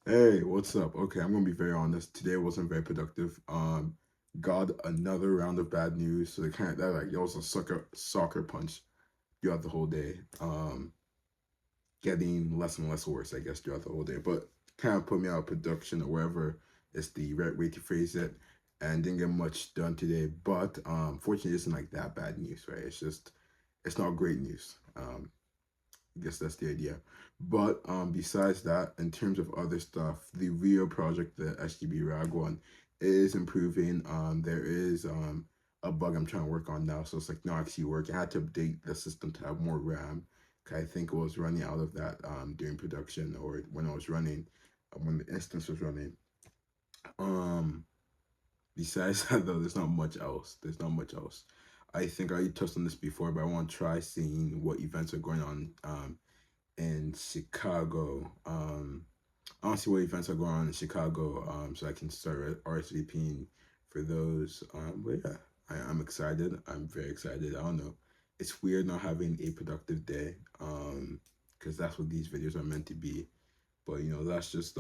Hey, what's up? Okay, I'm gonna be very honest. Today wasn't very productive. Got another round of bad news. So they kind of that like it was a soccer punch throughout the whole day. Getting less and less worse, I guess, throughout the whole day. But kind of put me out of production or wherever is the right way to phrase it. And didn't get much done today. But fortunately, it isn't like that bad news, right? It's not great news. I guess that's the idea. But besides that, in terms of other stuff, the Rio project, the SGB RAG one, is improving. There is a bug I'm trying to work on now, so it's like not actually working. I had to update the system to have more RAM. 'Cause I think it was running out of that during production or when I was running, when the instance was running. Um, Besides that, though, there's not much else. There's not much else. I think I already touched on this before, but I want to try seeing what events are going on in Chicago. I want to see what events are going on in Chicago, so I can start RSVPing for those. But yeah, I'm excited. I'm very excited. I don't know. It's weird not having a productive day, because that's what these videos are meant to be. But that's just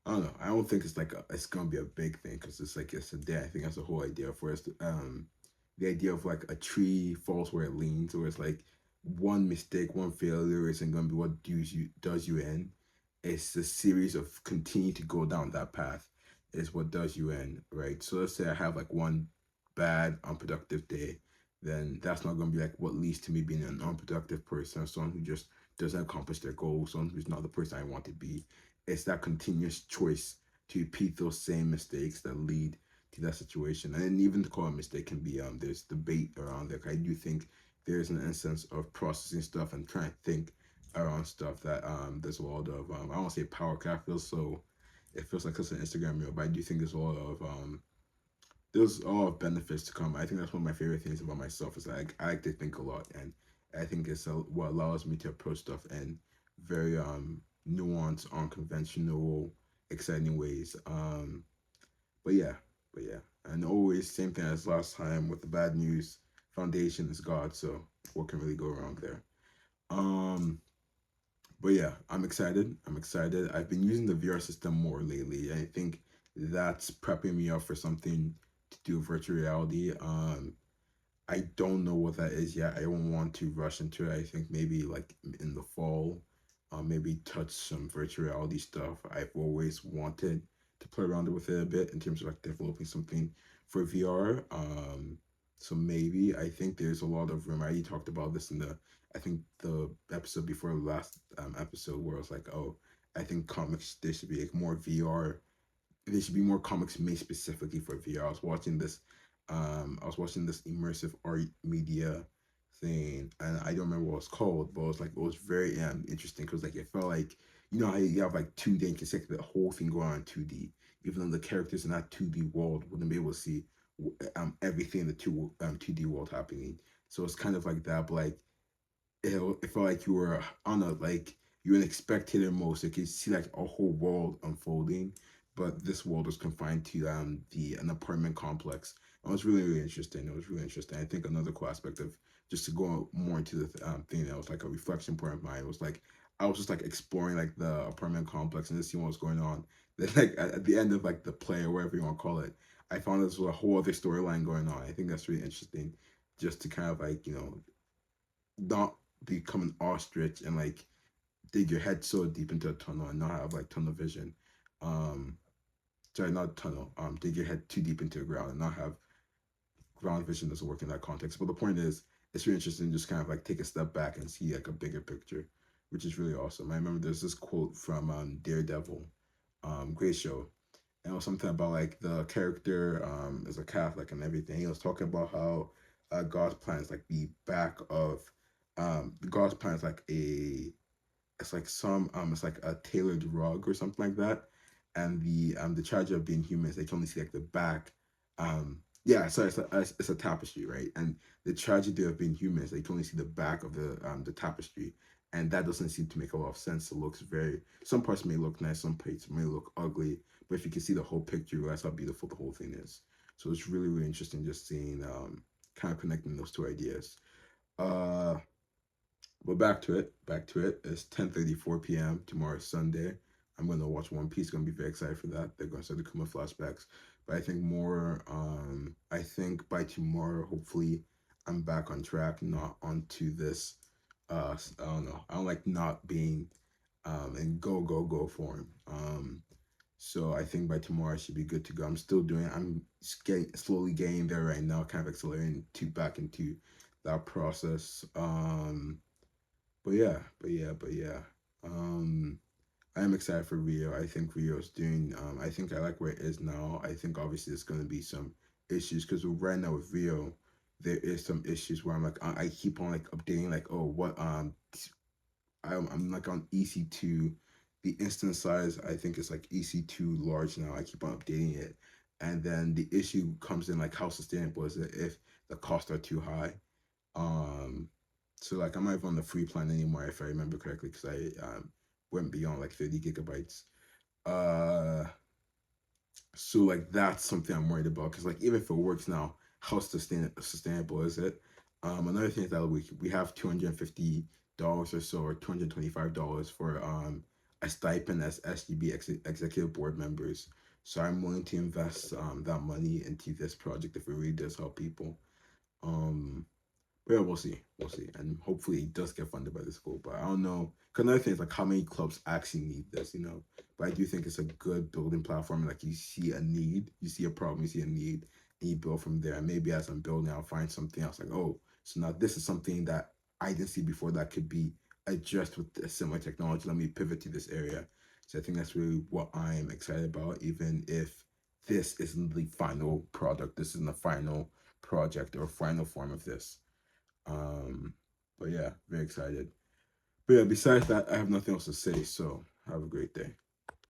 I don't know. I don't think it's like it's gonna be a big thing because it's like it's a day. I think that's the whole idea for us. The idea of like a tree falls where it leans, or it's like one mistake, one failure isn't gonna be what does you in. It's a series of continue to go down that path is what does you in, right? So let's say I have like one bad, unproductive day, then that's not gonna be like what leads to me being an unproductive person, someone who just doesn't accomplish their goals, someone who's not the person I want to be. It's that continuous choice to repeat those same mistakes that lead to that situation. And even to call a mistake can be there's debate around it. I do think there's an instance of processing stuff and trying to think around stuff that there's a lot of I don't want to say power cat feels so it feels like it's an Instagram reel, but I do think there's a lot of benefits to come. I think that's one of my favorite things about myself is like I like to think a lot, and I think it's what allows me to approach stuff in very nuanced, unconventional, exciting ways. But yeah, but yeah, and always same thing as last time with the bad news. Foundation is God, so what can really go wrong there? Um, but yeah, I'm excited. I'm excited. I've been using the VR system more lately. I think that's prepping me up for something to do with virtual reality. I don't know what that is yet. I don't want to rush into it. I think maybe like in the fall, maybe touch some virtual reality stuff. I've always wanted to play around with it a bit in terms of like developing something for VR. So maybe I think there's a lot of room. I already talked about this in the I think the episode before the last episode where I was like, oh, I think comics there should be like more VR. There should be more comics made specifically for VR. I was watching this immersive art media thing, and I don't remember what it's called, but it was very interesting because like it felt like how you have like 2D and can see like, the whole thing going on in 2D, even though the characters in that 2D world wouldn't be able to see everything in the 2D world happening. So it's kind of like that, but like it felt like you were on a like you were in spectator mode, so you could see like a whole world unfolding, but this world was confined to the an apartment complex. It was really interesting. It was really interesting. I think another cool aspect of just to go more into the thing that was like a reflection point of mine was like I was just like exploring like the apartment complex and just seeing what was going on. Then like at the end of like the play or whatever you want to call it, I found this was a whole other storyline going on. I think that's really interesting, just to kind of like not become an ostrich and like dig your head so deep into a tunnel and not have like tunnel vision. Um, Sorry, not tunnel. Dig your head too deep into the ground and not have ground vision doesn't work in that context. But the point is, it's really interesting to just kind of like take a step back and see like a bigger picture, which is really awesome. I remember there's this quote from Daredevil, great show, and it was something about like the character is a Catholic and everything. He was talking about how God's plan is like the back of God's plan is like it's like some it's like a tailored rug or something like that, and the tragedy of being human is they can only see like the back. Yeah, so it's a tapestry, right? And the tragedy of being human is they can only see the back of the tapestry, and that doesn't seem to make a lot of sense. It looks very some parts may look nice, some parts may look ugly, but if you can see the whole picture, you realize how beautiful the whole thing is. So it's really really interesting just seeing kind of connecting those two ideas. But back to it. Back to it. It's 10:34 p.m. Tomorrow is Sunday. I'm gonna watch One Piece. Gonna be very excited for that. They're gonna start to come with flashbacks. But I think more. I think by tomorrow, hopefully, I'm back on track, not onto this. I don't know. I don't like not being in go form. So I think by tomorrow I should be good to go. I'm still doing. I'm getting slowly getting there right now. Kind of accelerating to back into that process. But yeah. Um, I am excited for Rio. I think Rio's doing. I think I like where it is now. I think obviously there's going to be some issues because right now with Rio, there is some issues where I'm like I keep on like updating like, oh, what I'm like on EC2. The instance size I think is like EC2 large now. I keep on updating it, and then the issue comes in like how sustainable is it if the costs are too high. Um, so like I'm not even on the free plan anymore if I remember correctly because I went beyond like 30 gigabytes. Uh, so like that's something I'm worried about because like even if it works now, how sustainable is it? Another thing is that we have $250 or so, or $225 for a stipend as SGB executive board members. So I'm willing to invest that money into this project if it really does help people. Um, but yeah, we'll see. We'll see. And hopefully it does get funded by the school. But I don't know. Because another thing is like how many clubs actually need this. But I do think it's a good building platform. Like you see a need, you see a problem, you see a need, and you build from there. And maybe as I'm building, I'll find something else like, oh, so now this is something that I didn't see before that could be addressed with a similar technology. Let me pivot to this area. So I think that's really what I'm excited about, even if this isn't the final product, this isn't the final project or final form of this. Um, but yeah, very excited. But yeah, besides that, I have nothing else to say. So have a great day.